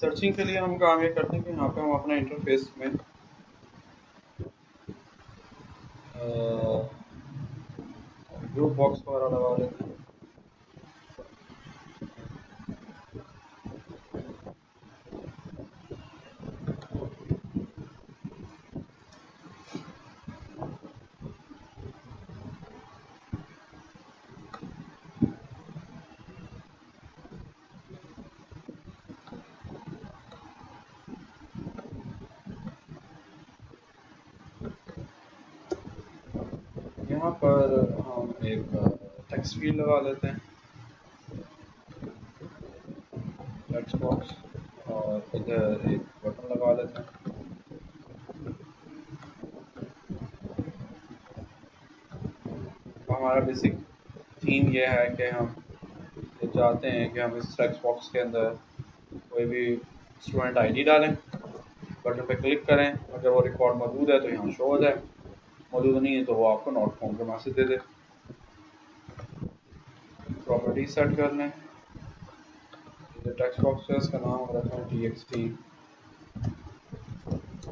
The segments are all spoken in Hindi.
सर्चिंग के लिए हम काम ये करते हैं कि यहाँ पे हम अपना इंटरफेस में ग्रुप बॉक्स वगैरह लगा लेते हैं। यहाँ पर हम एक टेक्स्ट फील्ड लगा लेते हैं, टेक्स्ट बॉक्स, और इधर एक बटन लगा लेते हैं। हमारा बेसिक थीम ये है कि हम ये चाहते हैं कि हम इस टेक्स्ट बॉक्स के अंदर कोई भी स्टूडेंट आईडी डालें, बटन पे क्लिक करें, अगर वो रिकॉर्ड मौजूद है तो यहाँ शो हो जाए, मौजूद नहीं है तो वो आपको नोट फॉर्म का मैसेज दे दे। प्रॉपर्टी सेट कर लें, टेक्स्ट बॉक्स है, इसका नाम रखना है txt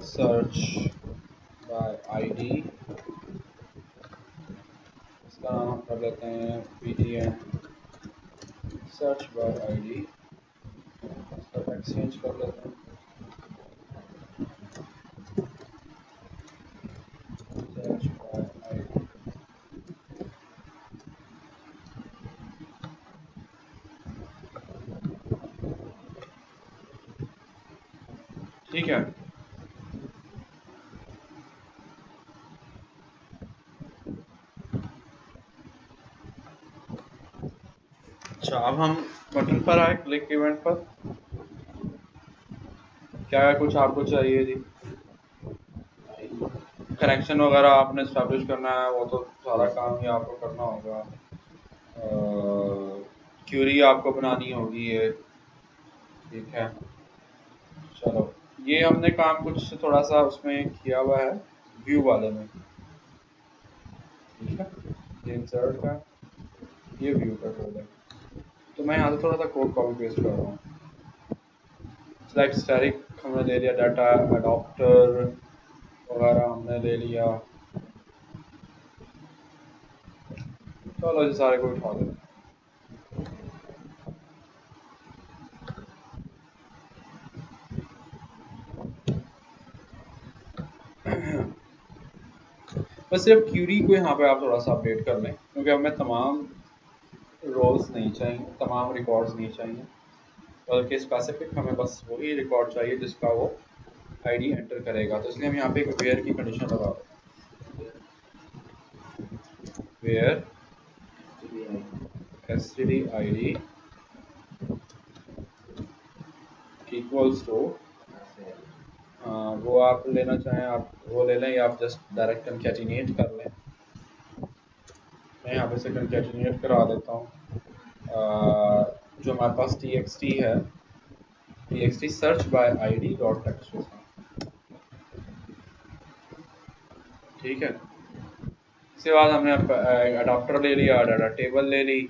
सर्च बाय आईडी, इसका नाम कर लेते हैं ptn सर्च बाय आईडी, इसका टेक्स्ट चेंज कर लेते हैं, सर्च बाय आईडी। ठीक है, अच्छा अब हम बटन पर आए, क्लिक इवेंट पर। क्या कुछ आपको चाहिए जी? कनेक्शन वगैरह आपने इस्टेब्लिश करना है, वो तो सारा काम ही आपको करना होगा। क्यूरी आपको बनानी होगी ये, ठीक है। चलो ये हमने काम कुछ थोड़ा सा उसमें किया हुआ है व्यू वाले में, ठीक है। ये इंसर्ट का, ये व्यू का कोड है, तो मैं यहाँ से थोड़ा सा कोड कॉपी पेस्ट कर रहा हूँ। सेलेक्ट स्टैटिक हमने ले लिया, डाटा अडॉप्टर वगैरह हमने ले लिया। चलो ये सारे को उठा देते हैं। बस सिर्फ क्यूरी को यहाँ पे आप थोड़ा सा अपडेट कर लें, क्योंकि हमें तमाम रोल्स नहीं चाहिए, तमाम रिकॉर्ड्स नहीं चाहिए, बल्कि स्पेसिफिक हमें बस वही रिकॉर्ड चाहिए जिसका वो आईडी एंटर करेगा। तो इसलिए हम यहाँ पे एक वेयर की कंडीशन लगा दें, where std id equals to, वो आप लेना चाहें आप वो ले लें, या आप जस्ट डायरेक्ट कंकैटिनेट कर लें। मैं यहाँ पे से कंकैटिनेट करा देता हूँ। जो हमारे पास txt है, txt search by id dot text, ठीक है। इसके बाद हमने अडॉप्टर ले लिया, डाटा टेबल ले ली।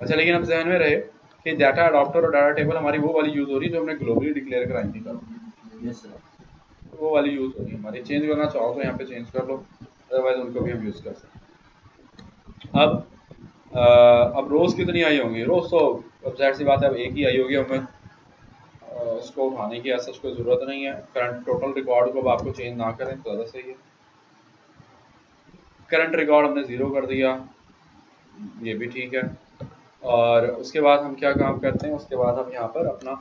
अच्छा लेकिन अब जहन में रहे कि डाटा अडॉप्टर और डाटा टेबल हमारी वो वाली यूज़ हो रही है जो हमने ग्लोबली डिक्लेयर कराई थी कल। यस सर, वो वाली यूज़ हो रही है हमारी। चेंज करना चाहो तो यहाँ पे चेंज कर लो, अदरवाइज उनको भी हम यूज़ कर सकते हैं। अब रोज़ कितनी आई होंगी? रोज़ तो अब जाहिर सी बात है अब एक ही आई होगी, हमें उसको उठाने की ऐसा कोई ज़रूरत नहीं है। करंट टोटल रिकॉर्ड को अब आपको चेंज ना करें तो ज़्यादा सही है। करंट रिकॉर्ड हमने 0 कर दिया, ये भी ठीक है। और उसके बाद हम क्या काम करते हैं, उसके बाद हम यहाँ पर अपना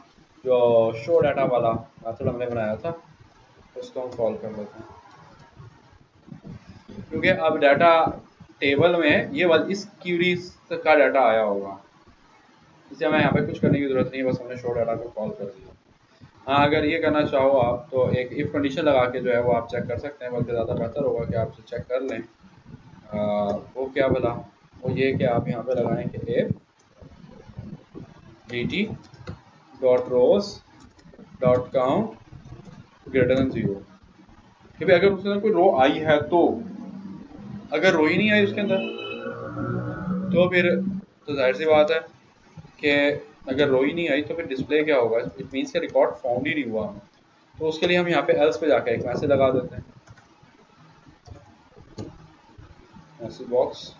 जो शो डाटा वाला मेथड हमने बनाया था उसको हम कॉल कर लेते हैं, क्योंकि अब डाटा टेबल में ये वाला इस क्यूरी का डाटा आया होगा, इसलिए हमें यहाँ पे कुछ करने की ज़रूरत नहीं है, बस हमने शो डाटा को कॉल कर दिया। हाँ अगर ये करना चाहो आप तो एक इफ़ कंडीशन लगा के जो है वो आप चेक कर सकते हैं, बल्कि ज़्यादा बेहतर होगा कि आप चेक कर लें। वो क्या भला, वो ये कि आप यहाँ पे लगाएं कि if dt dot rows dot count greater than 0, कि भाई अगर उसके अंदर कोई रो आई है तो, अगर रो ही नहीं आई उसके अंदर तो फिर तो जाहिर सी बात है कि अगर रो ही नहीं आई तो फिर डिस्प्ले क्या होगा, इट मीन्स के रिकॉर्ड फाउंड ही नहीं हुआ हमें। तो उसके लिए हम यहाँ पे एल्स पे जाके एक मैसेज लगा देते हैं, message box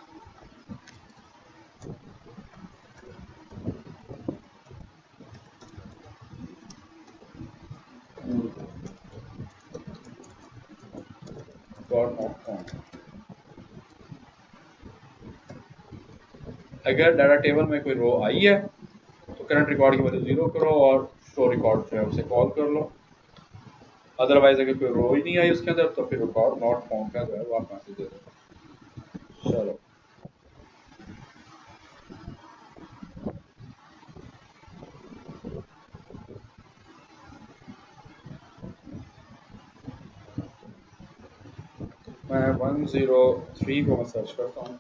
record not found. अगर डाटा टेबल में कोई रो आई है तो करंट रिकॉर्ड की वैल्यू 0 करो और शो रिकॉर्ड जो है उसे कॉल कर लो। अदरवाइज अगर कोई रो ही नहीं आई उसके अंदर तो फिर रिकॉर्ड नॉट फाउंड का जो है वो आप मैसेज दे दो। चलो मैं 103 को मैं सर्च करता हूँ,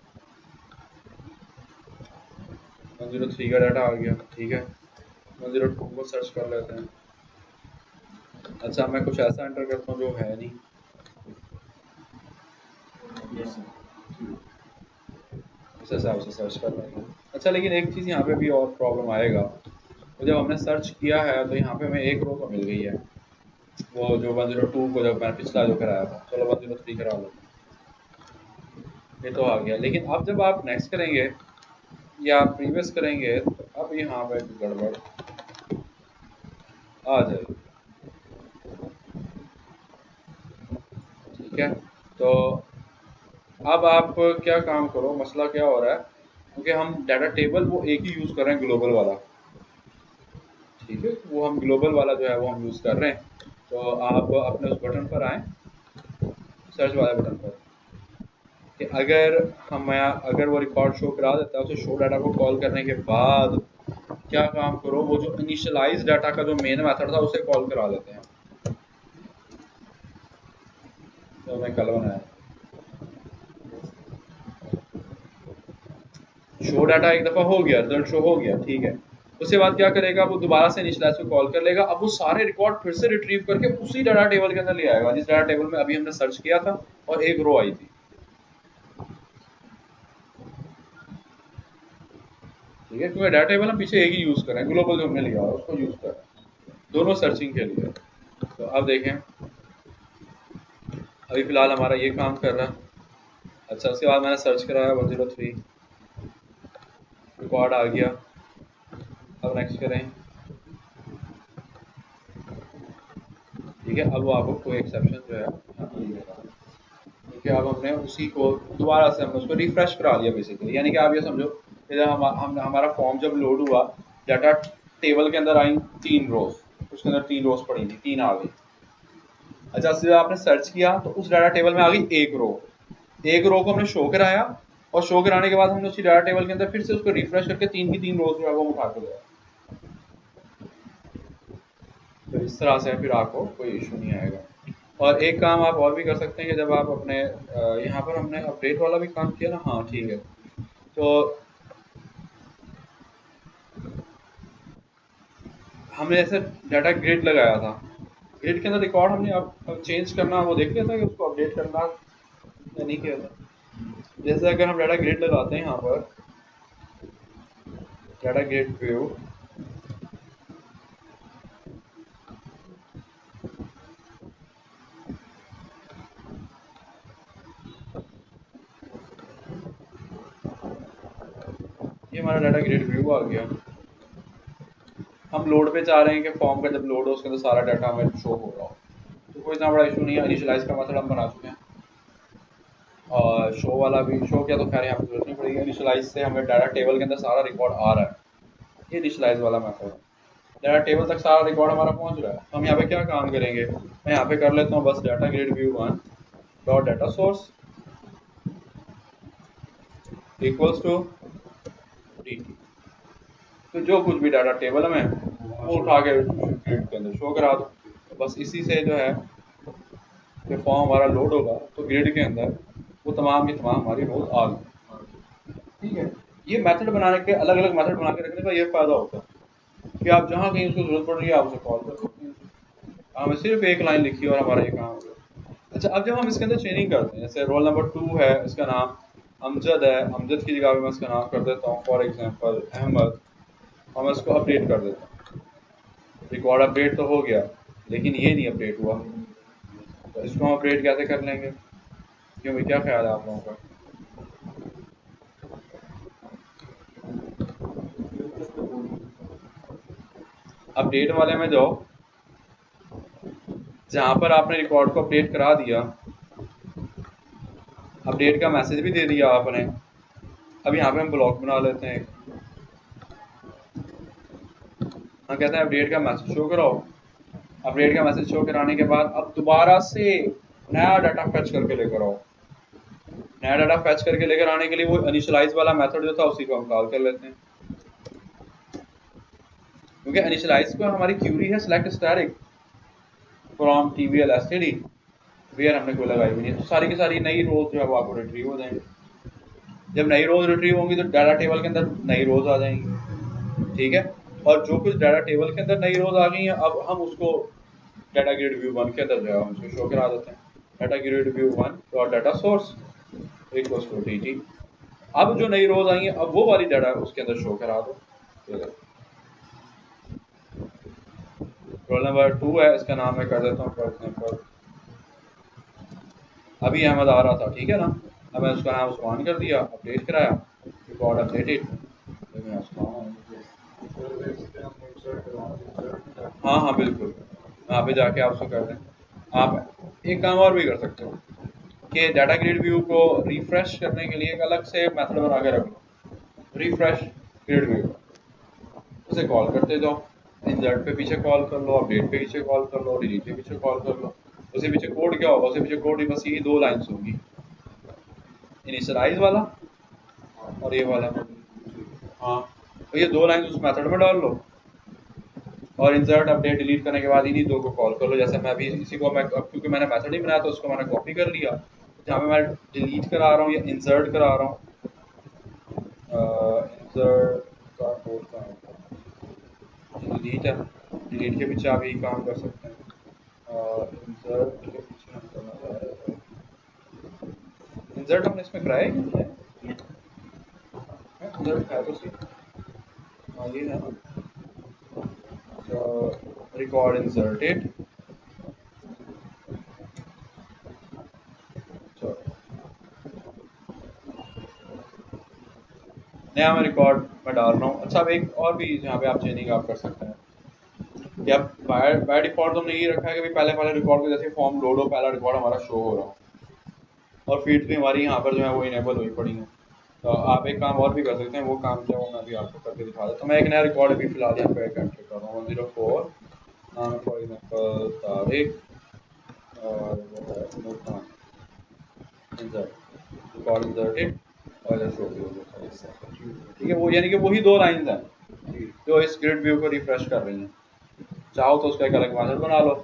103 का डाटा आ गया, ठीक है। 102 को सर्च कर लेते हैं। अच्छा मैं कुछ ऐसा एंटर करता हूँ जो है नहीं, इस हिसाब से सर्च कर लेंगे। अच्छा लेकिन एक चीज़ यहाँ पे भी और प्रॉब्लम आएगा, तो जब हमने सर्च किया है तो यहाँ पे हमें एक रो तो मिल गई है, वो जो 102 को जब मैंने पिछला जो कराया था, चलो 103 करा लो, ये तो आ गया। लेकिन अब जब आप नेक्स्ट करेंगे या प्रीवियस करेंगे तो अब यहाँ पे गड़बड़ आ जाएगी, ठीक है। तो अब आप क्या काम करो, मसला क्या हो रहा है, क्योंकि हम डाटा टेबल वो एक ही यूज़ कर रहे हैं, ग्लोबल वाला, ठीक है। वो हम ग्लोबल वाला जो है वो हम यूज़ कर रहे हैं। तो आप अपने उस बटन पर आएँ, सर्च वाले बटन पर, कि अगर वो रिकॉर्ड शो करा देता है, उसे शो डाटा को कॉल करने के बाद क्या काम करो, वो जो इनिशियलाइज डाटा का जो मेन मेथड था उसे कॉल करा देते हैं। तो मैं कल बनाया शो डाटा एक दफ़ा हो गया, रिजल्ट शो हो गया, ठीक है। उसके बाद क्या करेगा, वो दोबारा से इनिशियलाइज को कॉल कर लेगा। अब वो सारे रिकॉर्ड फिर से रिट्रीव करके उसी डाटा टेबल के अंदर ले आएगा जिस डाटा टेबल में अभी हमने सर्च किया था और एक रो आई थी, ठीक है। क्योंकि डाटा टेबल हम पीछे एक ही यूज़ कर रहे हैं, ग्लोबल जो हमने लिया है उसको यूज़ कर रहे हैं दोनों सर्चिंग के लिए। तो अब देखें, अभी फ़िलहाल हमारा ये काम कर रहा है। अच्छा उसके बाद मैंने सर्च कराया 103, रिकॉर्ड आ गया। अब नेक्स्ट करें, ठीक है। अब वो आपको कोई एक्सेप्शन जो है यहाँ पे नहीं देगा, क्योंकि अब हमने उसी को दोबारा से हमने उसको रिफ्रेश करा लिया बेसिकली। यानी कि आप ये समझो कि जब हमारा फॉर्म जब लोड हुआ, डाटा टेबल के अंदर आई 3 रोज, उसके अंदर 3 रोज पड़ी थी, 3 आ गई। अच्छा जब आपने सर्च किया तो उस डाटा टेबल में आ गई एक रो, एक रो को हमने शो कराया और शो कराने के बाद हमने उसी डाटा टेबल के अंदर फिर से उसको रिफ्रेश करके 3 की 3 रोज जो है वो उठा के गया। तो इस तरह से फिर आपको कोई इशू नहीं आएगा। और एक काम आप और भी कर सकते हैं कि जब आप अपने यहाँ पर हमने अपडेट वाला भी काम किया ना, हाँ ठीक है। तो हमने जैसे डाटा ग्रिड लगाया था, ग्रिड के अंदर रिकॉर्ड हमने अब चेंज करना वो देख लिया था कि उसको अपडेट करना या नहीं किया था। जैसे अगर हम डाटा ग्रिड लगाते हैं यहाँ पर, डाटा ग्रिड व्यू, ये हमारा डाटा ग्रिड व्यू आ गया। हम लोड पे चाह रहे हैं कि फॉर्म का जब लोड हो उसके अंदर सारा डाटा हमें शो हो रहा हो, तो कोई इतना बड़ा इशू नहीं है। इनिशियलाइज का मेथड हम बना चुके हैं और शो वाला भी, शो क्या तो खैर यहाँ पे जरूरत नहीं पड़ेगी। इनिशियलाइज से हमें डाटा टेबल के अंदर सारा रिकॉर्ड आ रहा है, ये इनिशियलाइज वाला मेथड है। डाटा टेबल तक सारा रिकॉर्ड हमारा पहुँच रहा है। हम यहाँ पे क्या काम करेंगे, मैं यहाँ पे कर लेता हूँ बस data grid view 1 dot data source equals to dt। तो जो कुछ भी डाटा टेबल में वो उठा के ग्रिड के अंदर शो करा दो। बस इसी से जो है कि फॉर्म हमारा लोड होगा तो ग्रिड के अंदर वो तमाम की तमाम हमारी रोज आ गई, ठीक है। ये मेथड बनाने के, अलग अलग मेथड बना के रखने का ये फ़ायदा होता है कि आप जहाँ कहीं उसको जरूरत पड़ रही है आप उसे कॉल कर सकते हैं। हमें सिर्फ एक लाइन लिखी और हमारा ये काम हो गया। अच्छा अब जब हम इसके अंदर चेंजिंग करते हैं, जैसे रोल नंबर 2 है, इसका नाम अमजद है, अमजद की जगह पे मैं इसका नाम कर देता हूँ फॉर एग्जांपल अहमद, और मैं इसको अपडेट कर देता हूँ। रिकॉर्ड अपडेट तो हो गया, लेकिन ये नहीं अपडेट हुआ, तो इसको हम अपडेट कैसे कर लेंगे? क्यों भाई, क्या ख्याल है आप लोगों का? अपडेट वाले में जाओ, जहाँ पर आपने रिकॉर्ड को अपडेट करा दिया, अपडेट का मैसेज भी दे दिया आपने। अब यहाँ पे हम ब्लॉक बना लेते हैं। हम कहते हैं अपडेट का मैसेज शो कराओ। अपडेट का मैसेज शो कराने के बाद अब दोबारा से नया डाटा फैच करके लेकर आओ। नया डाटा फैच करके लेकर आने के लिए वो इनिशियलाइज वाला मेथड जो था उसी को हम कॉल कर लेते हैं, क्योंकि इनिशियलाइज को हमारी क्यूरी है select static from TVL STD, where हमने कोई लगाई हुई नहीं, तो सारी की सारी नई रोज जो है वो आपको रिट्रीव हो जाएंगी। जब नई रोज रिट्रीव होंगी तो डाटा टेबल के अंदर नई रोज आ जाएंगी, ठीक है। और जो कुछ डाटा टेबल के अंदर नई रोज आ गई हैं, अब हम उसको डाटा ग्रिड व्यू 1 के अंदर जो है हम उसको शो करा देते हैं। Data grid view 1 dot data source equals to dt। अब जो नई रोज आई हैं, अब वो वाली डाटा उसके अंदर शो करा दो। रोल नंबर 2 है, इसका नाम मैं कर देता हूँ फॉर एग्जाम्पल, अभी अहमद आ रहा था, ठीक है ना। अब मैं उसका नाम उस्मान कर दिया, अपडेट कराया, रिकॉर्ड अपडेटेड। हाँ हाँ बिल्कुल, वहाँ पे जाके आप उसको कर दें। आप एक काम और भी कर सकते हो कि डाटा ग्रिड व्यू को रिफ्रेश करने के लिए एक अलग से मेथड बना के रख लो, रिफ्रेश ग्रिड व्यू, उसे कॉल करते जाओ। इंसर्ट पे पीछे कॉल कर लो, अपडेट पे पीछे कॉल कर लो, डिलीट पे पीछे कॉल कर लो। उसके पीछे कोड क्या होगा? उसके पीछे कोड ही बस यही 2 लाइन्स होगी, इनिशियलाइज वाला और ये वाला। हाँ, तो ये 2 लाइन उस मेथड में डाल लो और इंसर्ट अपडेट डिलीट करने के बाद इन्हीं 2 को कॉल कर लो। जैसे मैं अभी इसी को मैं, क्योंकि मैंने मेथड ही बनाया तो उसको मैंने कॉपी कर लिया, जहाँ पे मैं डिलीट करा रहा हूँ या इंसर्ट करा रहा हूँ, इंसर्ट का कोड का डिलीट है, डिलीट के पीछे आप यही काम कर सकते हैं। और इंसर्ट के पीछे हम करना चाह रहे हैं, इंसर्ट हमने इसमें कराया है कि नहीं? इंसर्ट है तो सही, हाँ ये है ना, रिकॉर्ड इंसर्टेड। नया मैं रिकॉर्ड में डाल रहा हूँ। अच्छा, अब एक और भी जहाँ पे आप चेंजिंग आप कर सकते हैं कि अब बाय डिफॉल्ट हमने ये रखा है कि भाई पहले पहले रिकॉर्ड को जैसे फॉर्म लोड हो, पहला रिकॉर्ड हमारा शो हो रहा हो और फील्ड भी हमारी यहाँ पर जो है वो इनेबल हुई पड़ी है। तो आप एक काम और भी कर सकते हैं, वो काम जो है वो मैं अभी आपको करके दिखा देता हूँ। मैं एक नया रिकॉर्ड अभी फिलहाल यहाँ पे एंटर कर रहा हूँ 104, नाम फॉर एग्जाम्पल तारिक और रिकॉर्ड इंसर्टेड और शो भी हो गया, ठीक है। वो यानी कि वही 2 लाइन्स हैं जो इस ग्रिड व्यू को रिफ्रेश कर रही हैं। चाहो तो उसका एक अलग मेथड बना लो,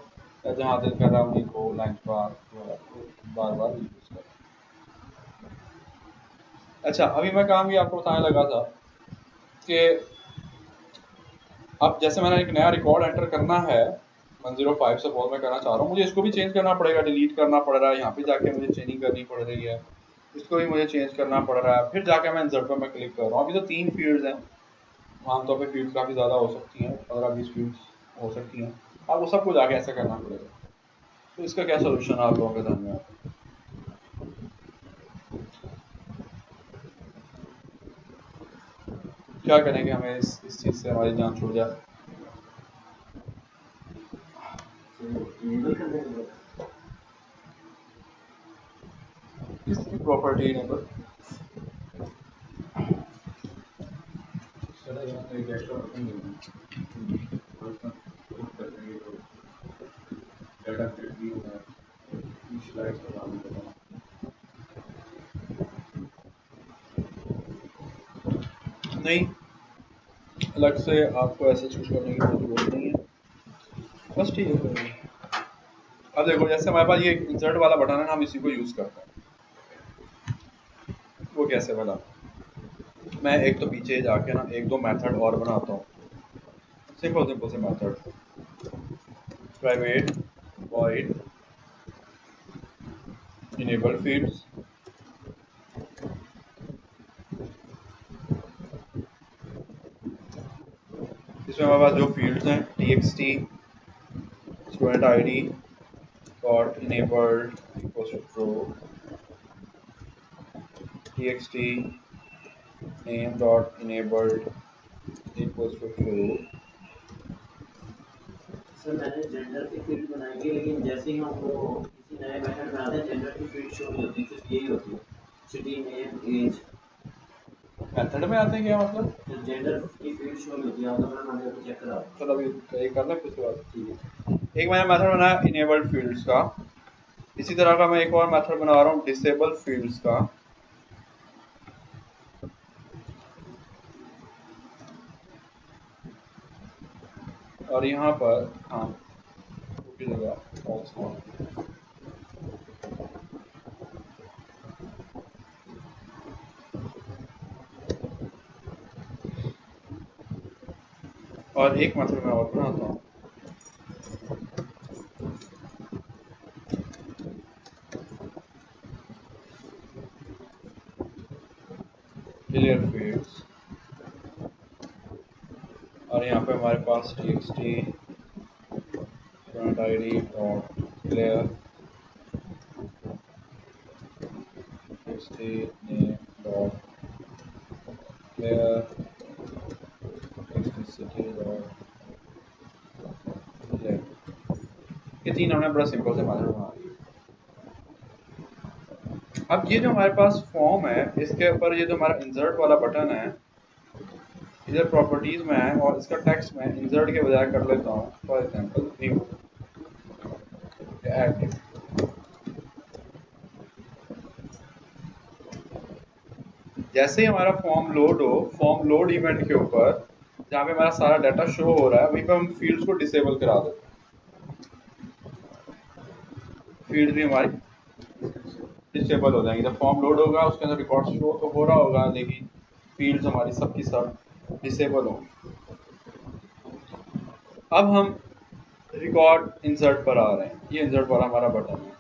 या जहाँ दिल कर रहा है उन्हीं को लाइन बार बार यूज करो। अच्छा, अभी मैं काम ये आपको बताने लगा था कि अब जैसे मैंने एक नया रिकॉर्ड एंटर करना है 105 सपोज मैं करना चाह रहा हूँ, मुझे इसको भी चेंज करना पड़ेगा, डिलीट करना पड़ रहा है, यहाँ पे जाके मुझे चेंजिंग करनी पड़ रही है, इसको भी मुझे चेंज करना पड़ रहा है, फिर जाके मैं इंसर्ट पर मैं क्लिक कर रहा हूँ। अभी तो 3 फील्ड्स हैं, आमतौर पर फील्ड्स काफ़ी ज़्यादा हो सकती हैं, 15-20 फील्ड्स हो सकती हैं, अब वो सबको जाके ऐसा करना पड़ेगा। तो इसका क्या सोल्यूशन आप लोगों के ध्यान में आता है? क्या करेंगे हमें इस चीज़ से हमारी जान छूट जाए? किसकी प्रॉपर्टी इनेबल? नहीं, अलग से आपको ऐसे चूज करने की जरूरत नहीं है, बस ठीक है। अब देखो, जैसे हमारे पास ये इंसर्ट वाला बटन है, हम इसी को यूज करते हैं। वो कैसे वाला? मैं एक तो पीछे जाके ना 1-2 मेथड और बनाता हूँ, सिंपल सिंपल से method, private void enable fields, इसमें हमारे पास जो फील्ड्स हैं txt student id dot enabled equals to true, txt name dot enabled equals to true. Sir मैंने जेंडर की फील्ड बनाई है, लेकिन जैसे ही हम वो किसी नए मेथड बनाते हैं जेंडर की फील्ड शो नहीं होती, सिर्फ यही होती है सिटी नेम एज। मेथड में आते हैं क्या मतलब? तो जेंडर की फील्ड शो नहीं होती, आप तो मैंने अभी चेक करा। चलो अभी एक कर लें फिर उसके बाद। ठीक है, एक मैंने मेथड बनाया इनेबल्ड फील्ड्स का। इसी तरह का मैं एक और मेथड बना रहा हूँ डिसेबल फील्ड्स का। और यहाँ पर हाँ की जगह false one। और एक मेथड मैं और बनाता हूँ क्लियर फील्ड्स। और यहाँ पे हमारे पास txt student id dot clear txt name dot clear txt city dot clear. ये तीन हमने बड़ा सिंपल से मेथड बना दिए। अब ये जो हमारे पास फॉर्म है इसके ऊपर ये जो हमारा इंसर्ट वाला बटन है इधर प्रॉपर्टीज में है और इसका टेक्स्ट में इंसर्ट के बजाय कर लेता हूँ फॉर एग्जांपल न्यू ऐड। जैसे ही हमारा फॉर्म लोड हो, फॉर्म लोड इवेंट के ऊपर जहाँ पे हमारा सारा डाटा शो हो रहा है वहीं पे हम फील्ड्स को डिसेबल करा देते हैं। फील्ड भी हमारी डिसेबल हो जाएंगी। जब फॉर्म लोड होगा उसके अंदर रिकॉर्ड शो तो हो रहा होगा लेकिन फील्ड्स हमारी सबकी सब डिसेबल होंगी। अब हम रिकॉर्ड इंसर्ट पर आ रहे हैं। ये इंसर्ट वाला हमारा बटन है।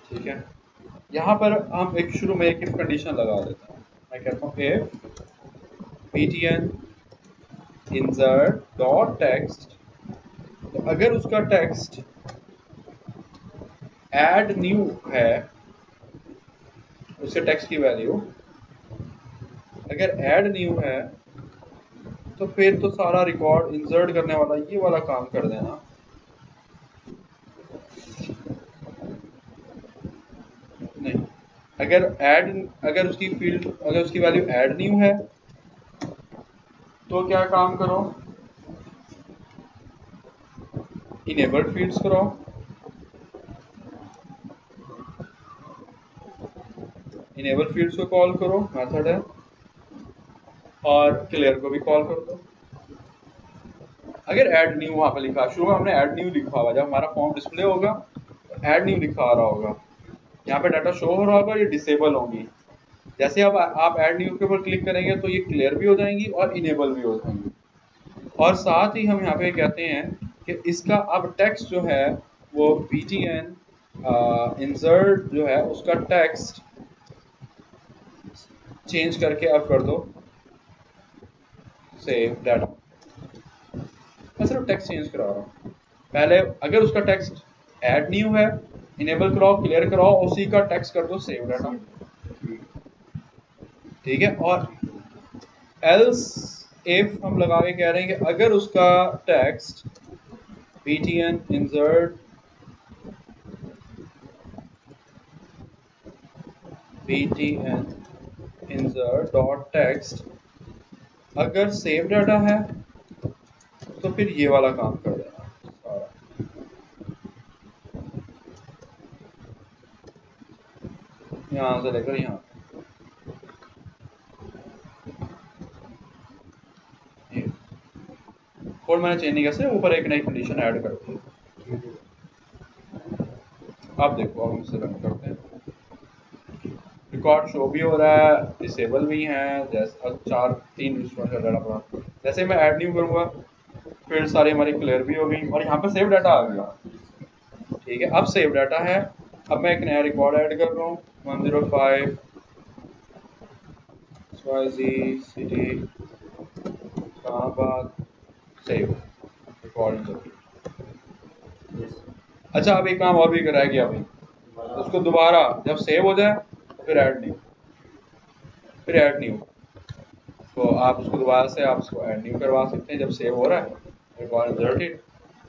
ठीक है, यहाँ पर हम एक शुरू में एक इफ कंडीशन लगा देते हैं। मैं कहता हूँ if btn insert dot text, तो अगर उसका टेक्स्ट ऐड न्यू है, उसके टेक्स्ट की वैल्यू अगर ऐड न्यू है तो फिर तो सारा रिकॉर्ड इंसर्ट करने वाला ये वाला काम कर देना। नहीं, अगर उसकी फील्ड अगर उसकी वैल्यू ऐड न्यू है तो क्या काम करो, इनेबल्ड फील्ड्स करो। इनेबल फील्ड्स को कॉल करो, मेथड है, और क्लियर को भी कॉल कर दो। अगर ऐड न्यू वहां पे लिखा, शुरू में हमने ऐड न्यू लिखा हुआ, जब हमारा फॉर्म डिस्प्ले होगा तो ऐड न्यू लिखा आ रहा होगा, यहाँ पे डाटा शो हो रहा होगा, ये डिसेबल होंगी। जैसे अब आप ऐड न्यू के ऊपर क्लिक करेंगे तो ये क्लियर भी हो जाएंगी और इनेबल भी हो जाएंगी। और साथ ही हम यहाँ पे कहते हैं कि इसका अब टेक्स्ट जो है वो btn इंसर्ट जो है उसका टेक्स्ट चेंज करके अब कर दो सेव डाटा। मैं सिर्फ टेक्स्ट चेंज करा रहा हूँ। पहले अगर उसका टेक्स्ट ऐड न्यू है इनेबल कराओ, क्लियर कराओ, उसी का टेक्स्ट कर दो सेव डाटा। ठीक है, और एल्स इफ हम लगा के कह रहे हैं कि अगर उसका text btn insert btn insert dot text अगर सेव डाटा है तो फिर ये वाला काम कर देना सारा। यहाँ से लेकर यहाँ कोड मैंने चेंज नहीं किया, सिर्फ ऊपर एक नई कंडीशन ऐड कर दी। अब देखो, अब हम इसे रन करते हैं, रिकॉर्ड शो भी हो रहा है, डिसेबल भी है, जैसे तीन इंस्ट्रूमेंट का डाटा पड़ा। जैसे मैं ऐड न्यू करूँगा फिर सारी हमारी क्लियर भी हो गई और यहाँ पे सेव डाटा आ गया। ठीक है, अब सेव डाटा है अब मैं एक नया रिकॉर्ड ऐड कर रहा हूँ 105 XYZ city Islamabad save record. Yes अच्छा अब एक काम और भी कराया गया भाई, उसको दोबारा जब सेव हो जाए तो फिर ऐड नहीं हो, तो आप उसको दोबारा से आप उसको ऐड नहीं करवा सकते हैं जब सेव हो रहा है रिकॉर्ड इंसर्टेड।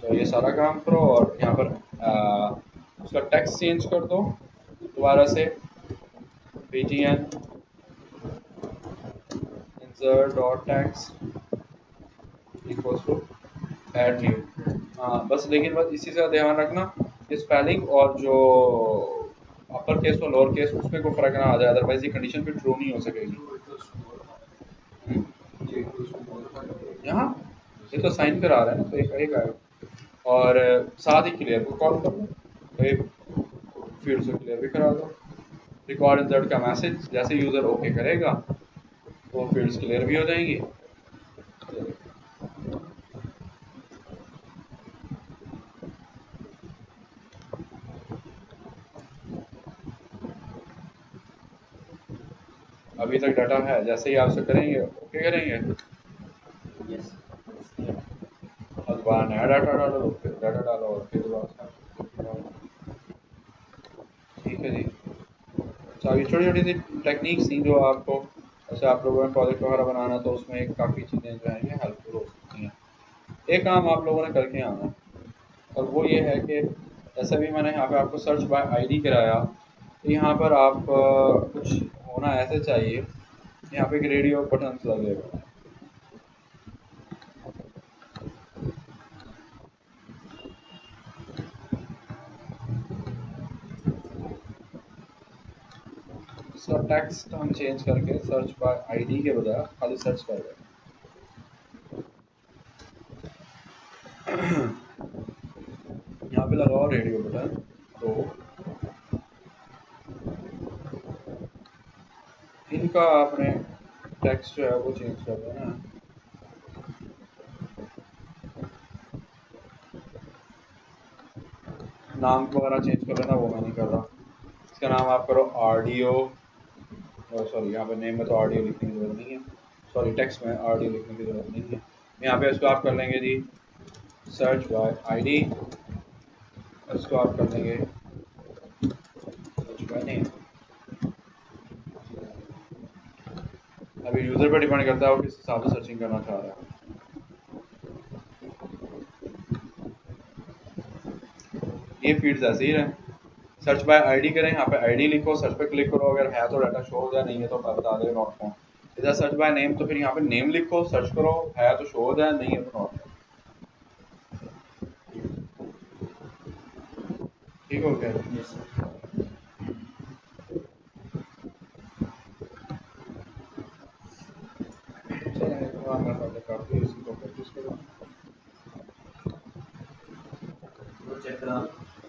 तो ये सारा काम करो और यहाँ पर उसका टेक्स्ट चेंज कर दो दोबारा से btn insert dot text equals to add new। हाँ बस, लेकिन बस इसी से ध्यान रखना कि स्पेलिंग और जो अपर केस और लोअर केस उसमें कोई फर्क ना आ जाए, अदरवाइज ये कंडीशन फिर ट्रू नहीं हो सकेगी। यहाँ ये तो साइन करा रहा है ना, तो एक आएगा और साथ ही क्लियर को कॉल कर लो, तो एक फील्ड से क्लियर भी करा दो। रिकॉर्ड इंसर्ट का मैसेज जैसे यूज़र ओके करेगा तो फील्ड्स क्लियर भी हो जाएंगी। अभी तक डाटा है, जैसे ही आप से करेंगे ओके करेंगे यस और दोबारा नया डाटा डालो, फिर डाटा डालो और फिर दोबारा। ठीक है जी। अच्छा ये छोटी छोटी सी टेक्निक्स थी जो आपको, जैसे आप लोगों ने प्रोजेक्ट वगैरह बनाना तो उसमें काफ़ी चीज़ें जो हैं ये हेल्पफुल हो सकती हैं। एक काम आप लोगों ने करके आना है और वो ये है कि जैसे भी मैंने यहाँ पे आपको सर्च बाय आईडी कराया, तो यहाँ पर आप कुछ होना ऐसे चाहिए, यहाँ पे एक रेडियो बटन लगेगा। इसका टेक्स्ट हम चेंज करके सर्च बाय आईडी के बजाय खाली सर्च कर दें। यहाँ पे लगाओ रेडियो बटन, तो इनका आपने टेक्स्ट जो है वो चेंज कर देना है। नाम वगैरह चेंज कर लेना, वो मैं नहीं कर रहा। इसका नाम आप करो ऑडियो, सॉरी यहाँ पे नेम में तो ऑडियो लिखने की जरूरत नहीं है, सॉरी टेक्स्ट में ऑडियो लिखने की जरूरत नहीं है। यहाँ पे इसको आप कर लेंगे जी सर्च बाय आईडी, इसको आप कर लेंगे सर्च बाय नेम। अभी यूज़र पर डिपेंड करता है वो किस हिसाब से सर्चिंग करना चाह रहा है। ये फील्ड्स ऐसे ही रहे, सर्च बाय आईडी करें, यहाँ पे आईडी लिखो, सर्च पे क्लिक करो, अगर है तो डाटा शो हो जाए, नहीं है तो बता दे नॉट फाउंड। इधर सर्च बाय नेम, तो फिर यहाँ पे नेम लिखो, सर्च करो, है तो शो हो जाए, नहीं है तो नॉट। ठीक हो गया? यस चलें, काफ़ी इसी को प्रैक्टिस करो। वो चेक करा